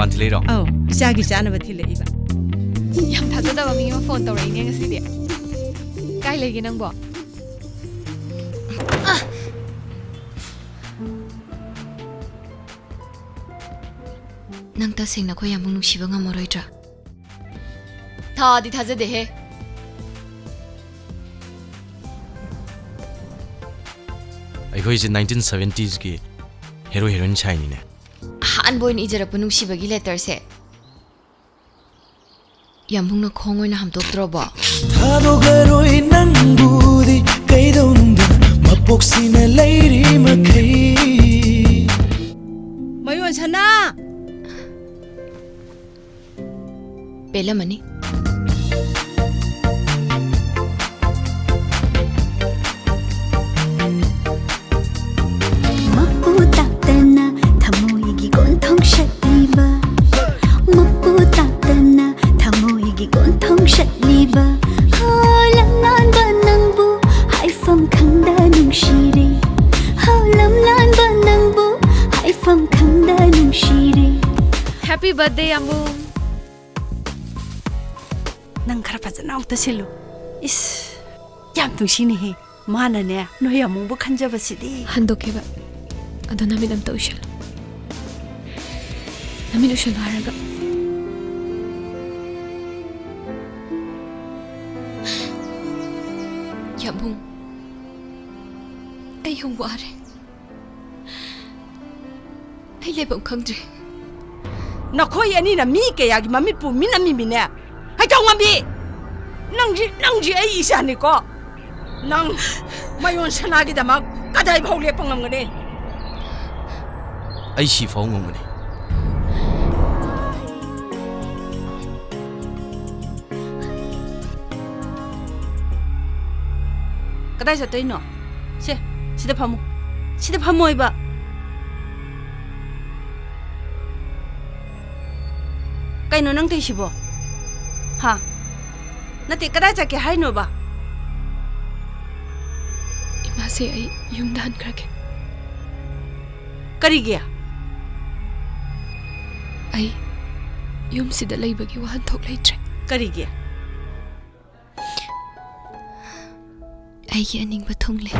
ꯗꯨꯀꯥꯟ ꯊꯤꯜꯂꯛꯏꯔꯣ? ꯏꯆꯥꯒꯤ ꯆꯥꯅꯕ ꯊꯤꯜꯂꯛꯏꯕ. ꯌꯥꯝ ꯊꯥꯖꯗꯕ ꯃꯤ ꯑꯃ ꯐꯣꯟ ꯇꯧꯔꯛꯏꯅꯦ ꯉꯁꯤꯗꯤ. ꯀꯥꯏ ꯂꯩꯒꯦ ꯅꯪꯕꯣ? ꯅꯪ ꯇꯁꯦꯡꯅ ꯑꯩꯈꯣꯏ ꯌꯥꯝ ꯅꯨꯡꯁꯤꯕ ꯉꯝꯃꯔꯣꯏꯗ꯭ꯔꯥ? ꯊꯥꯗꯤ ꯊꯥꯖꯗꯦꯍꯦ. ꯑꯩꯈꯣꯏꯁꯦ 1970sꯒꯤ ꯍꯦꯔꯣ ꯍꯦꯔꯣꯏꯟ ꯁꯥꯏꯅꯤꯅꯦ. ꯑꯍꯥꯟꯕ ꯑꯣꯏꯅ ꯏꯖꯔꯛꯄ ꯅꯨꯡꯁꯤꯕꯒꯤ ꯂꯦꯇꯔꯁꯦ ꯌꯥꯝꯕꯨꯡꯅ ꯈꯣꯡ ꯑꯣꯏꯅ ꯍꯥꯝꯗꯣꯛꯇ꯭ꯔꯕꯣ? ꯊꯥꯗꯣꯛꯑꯔꯣꯏ ꯅꯪꯕꯨꯗꯤ ꯀꯩꯗꯧꯅꯨꯡꯗ ꯃꯄꯣꯛꯁꯤꯅ ꯂꯩꯔꯤ ꯃꯈꯩ. ꯃꯌꯣꯟ ꯁꯅꯥ! ꯄꯦꯜꯂꯝꯃꯅꯤ. Happy birthday, Yambung! Nang khara fazana amta silu. Is yam nungshinihe. Manane noy amungbu khanjabasidi. Handokeba. Ado namid amta ushal. Namid ushal haraga. Yambung. Ay yung ware. Ay lebam khangdre. Nakhoi ani na mi kaya gi mamit pu minami mine. Hai tong ambi. Nangji ai isa ni ko. Nang mayon sana gi damak kadai phau le pangam ngane. ꯑꯩ ꯁꯤꯐꯥꯎ ꯉꯝꯒꯅꯤ. Kadai chatoino? Se, sida phamu. Sida phamoi ba. Kaino nang teisibo? Ha? Nati kadai chake haino ba? Imase ay yumda hankrage. Karigya? Ay yum sida laibagi wahanthok leitre. Karigya? ꯑꯩꯒꯤ ꯑꯅꯤꯡꯕ ꯊꯨꯡꯂꯦ.